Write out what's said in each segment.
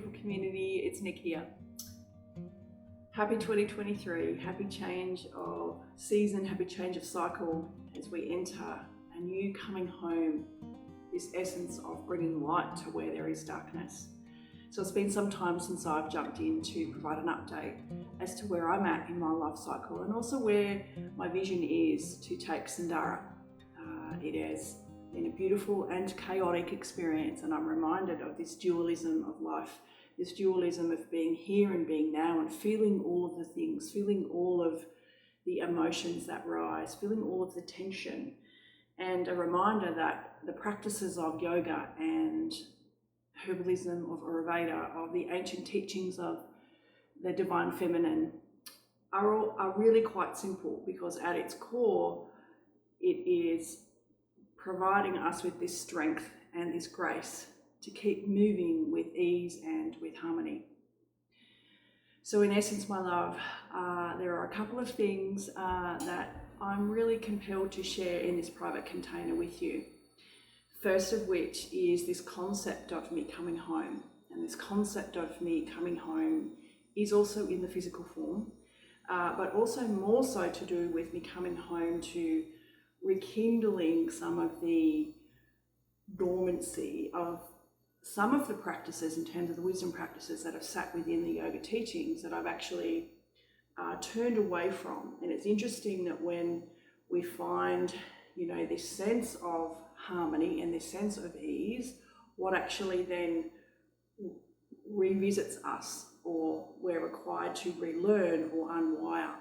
beautiful community, it's Nick here. Happy 2023, happy change of season, happy change of cycle as we enter a new coming home, this essence of bringing light to where there is darkness. So it's been some time since I've jumped in to provide an update as to where I'm at in my life cycle and also where my vision is to take Sandara. It has been a beautiful and chaotic experience, and I'm reminded of this dualism of life, this dualism of being here and being now and feeling all of the things, feeling all of the emotions that rise, feeling all of the tension, and a reminder that the practices of yoga and herbalism, of Ayurveda, of the ancient teachings of the divine feminine are really quite simple, because at its core it is providing us with this strength and this grace to keep moving with ease and with harmony. So in essence, my love, there are a couple of things that I'm really compelled to share in this private container with you. First of which is this concept of me coming home. And this concept of me coming home is also in the physical form, but also more so to do with me coming home to rekindling some of the dormancy of some of the practices in terms of the wisdom practices that have sat within the yoga teachings that I've actually turned away from. And it's interesting that when we find, this sense of harmony and this sense of ease, what actually then revisits us, or we're required to relearn or unwire.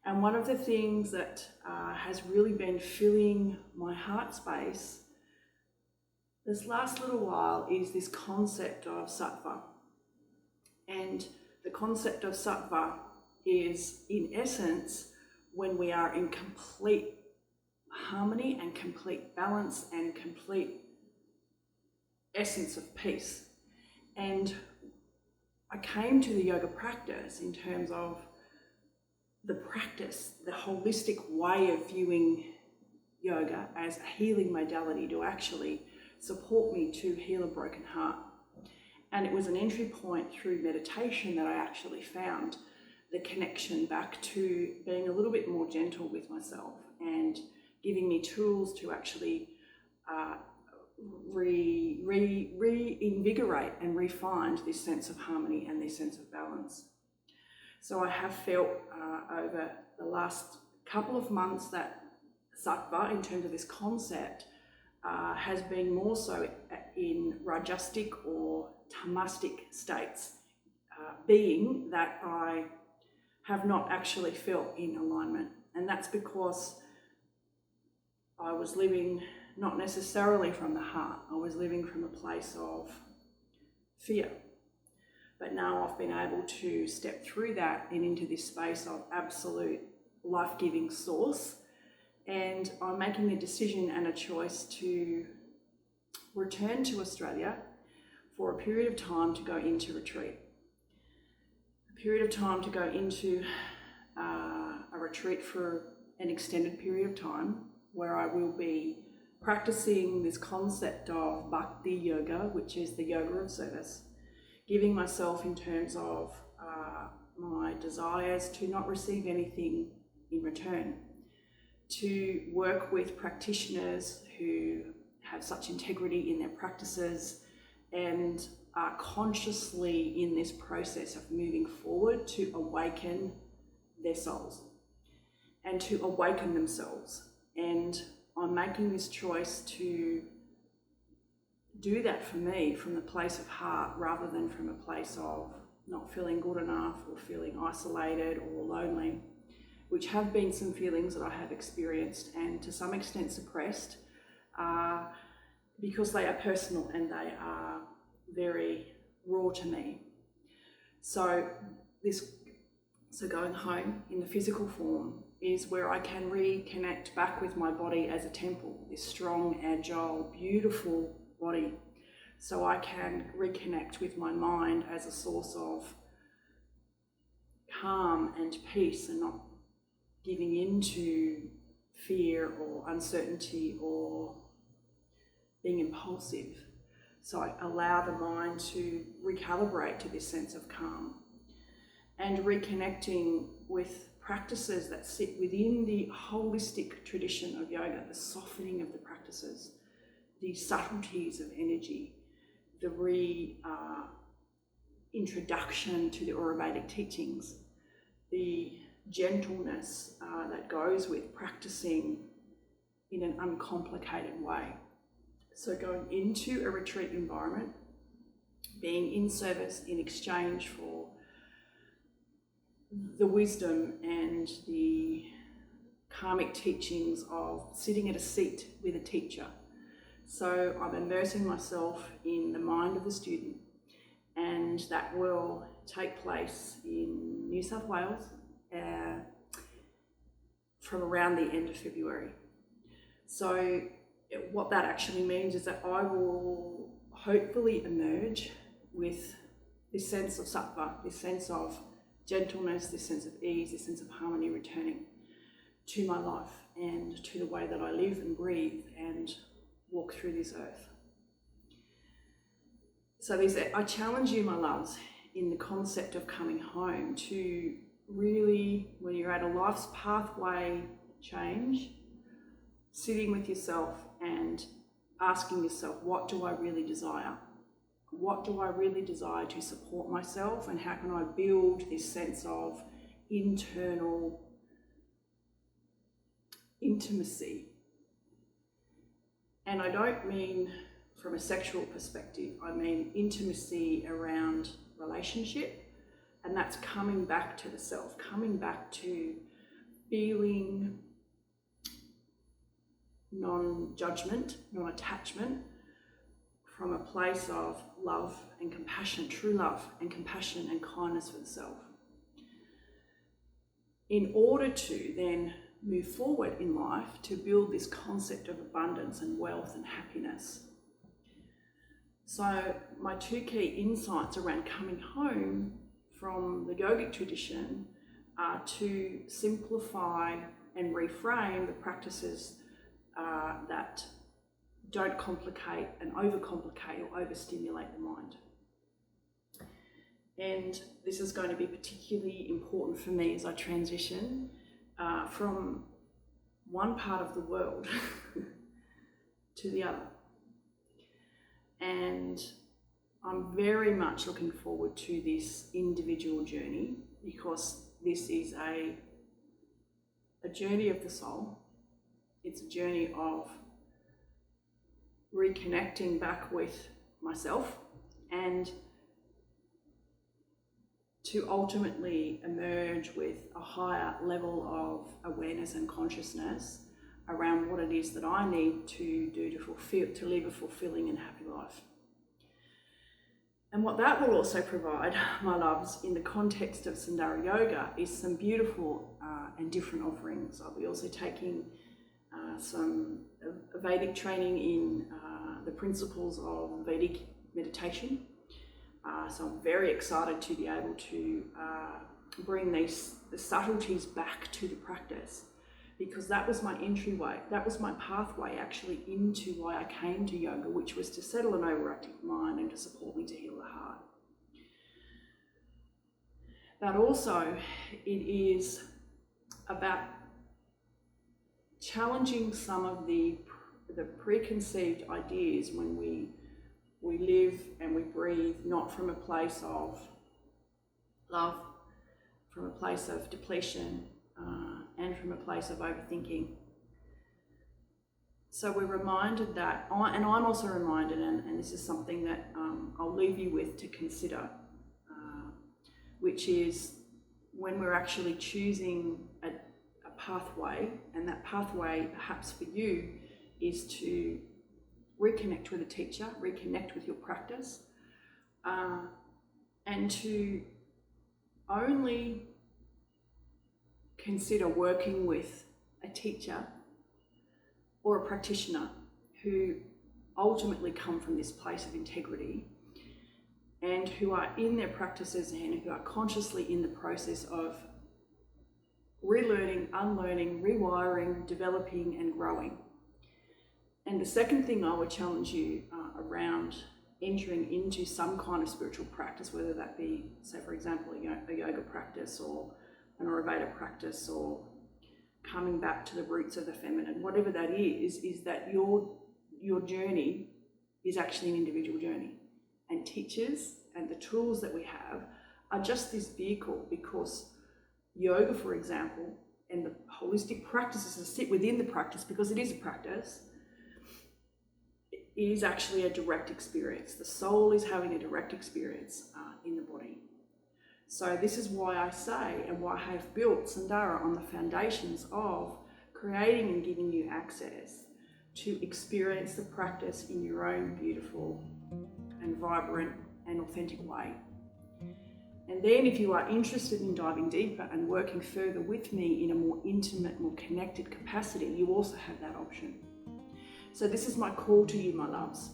And one of the things that has really been filling my heart space this last little while is this concept of sattva. And the concept of sattva is, in essence, when we are in complete harmony and complete balance and complete essence of peace. And I came to the yoga practice in terms of the practice, the holistic way of viewing yoga as a healing modality to actually support me to heal a broken heart. And it was an entry point through meditation that I actually found the connection back to being a little bit more gentle with myself and giving me tools to actually reinvigorate and refine this sense of harmony and this sense of balance. So I have felt over the last couple of months that sattva, in terms of this concept, has been more so in rajasic or tamastic states, being that I have not actually felt in alignment. And that's because I was living not necessarily from the heart, I was living from a place of fear. But now I've been able to step through that and into this space of absolute life-giving source. And I'm making a decision and a choice to return to Australia for a period of time to go into retreat. A period of time to go into a retreat for an extended period of time, where I will be practicing this concept of bhakti yoga, which is the yoga of service, giving myself in terms of my desires to not receive anything in return, to work with practitioners who have such integrity in their practices and are consciously in this process of moving forward to awaken their souls and to awaken themselves. And I'm making this choice to do that for me from the place of heart, rather than from a place of not feeling good enough or feeling isolated or lonely, which have been some feelings that I have experienced and to some extent suppressed, because they are personal and they are very raw to me. So going home in the physical form is where I can reconnect back with my body as a temple, this strong, agile, beautiful body. So I can reconnect with my mind as a source of calm and peace, and not giving into fear or uncertainty or being impulsive. So I allow the mind to recalibrate to this sense of calm, and reconnecting with practices that sit within the holistic tradition of yoga, the softening of the practices, the subtleties of energy, the introduction to the Ayurvedic teachings, the gentleness that goes with practicing in an uncomplicated way. So going into a retreat environment, being in service in exchange for the wisdom and the karmic teachings of sitting at a seat with a teacher. So I'm immersing myself in the mind of the student, and that will take place in New South Wales from around the end of February. So what that actually means is that I will hopefully emerge with this sense of sattva, this sense of gentleness, this sense of ease, this sense of harmony returning to my life and to the way that I live and breathe and walk through this earth. So I challenge you, my loves, in the concept of coming home to really, when you're at a life's pathway change, sitting with yourself and asking yourself, what do I really desire? What do I really desire to support myself, and how can I build this sense of internal intimacy? And I don't mean from a sexual perspective, I mean intimacy around relationship, and that's coming back to the self, coming back to feeling non-judgment, non-attachment, from a place of love and compassion, true love and compassion and kindness for the self, in order to then move forward in life to build this concept of abundance and wealth and happiness. So my two key insights around coming home from the yogic tradition are to simplify and reframe the practices that don't complicate and overcomplicate or overstimulate the mind. And this is going to be particularly important for me as I transition from one part of the world to the other. And I'm very much looking forward to this individual journey, because this is a journey of the soul. It's a journey of reconnecting back with myself and to ultimately emerge with a higher level of awareness and consciousness around what it is that I need to do to live a fulfilling and happy life. And what that will also provide, my loves, in the context of Sundara Yoga, is some beautiful and different offerings. I'll be also taking some Vedic training in the principles of Vedic meditation. So I'm very excited to be able to bring the subtleties back to the practice, because that was my entryway, that was my pathway actually into why I came to yoga, which was to settle an overactive mind and to support me to heal the heart. But also it is about challenging some of the preconceived ideas when we live and we breathe not from a place of love, from a place of depletion, and from a place of overthinking. So we're reminded that, and I'm also reminded, and this is something that I'll leave you with to consider, which is when we're actually choosing a pathway, and that pathway perhaps for you is to reconnect with a teacher, reconnect with your practice, and to only consider working with a teacher or a practitioner who ultimately come from this place of integrity and who are in their practices and who are consciously in the process of relearning, unlearning, rewiring, developing and growing. And the second thing I would challenge you around entering into some kind of spiritual practice, whether that be, say for example, a yoga practice or an Ayurveda practice, or coming back to the roots of the feminine, whatever that is that your journey is actually an individual journey. And teachers and the tools that we have are just this vehicle, because yoga, for example, and the holistic practices that sit within the practice, because it is a practice, it is actually a direct experience. The soul is having a direct experience in the body. So this is why I say, and why I have built Sandara on the foundations of creating and giving you access to experience the practice in your own beautiful and vibrant and authentic way. And then if you are interested in diving deeper and working further with me in a more intimate, more connected capacity, you also have that option. So this is my call to you, my loves,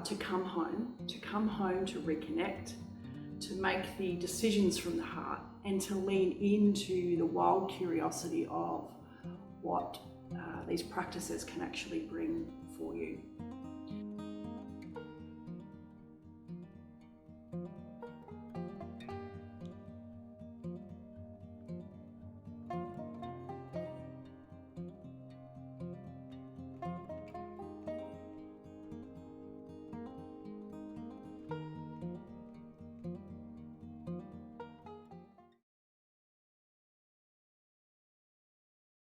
to come home to reconnect, to make the decisions from the heart, and to lean into the wild curiosity of what these practices can actually bring for you.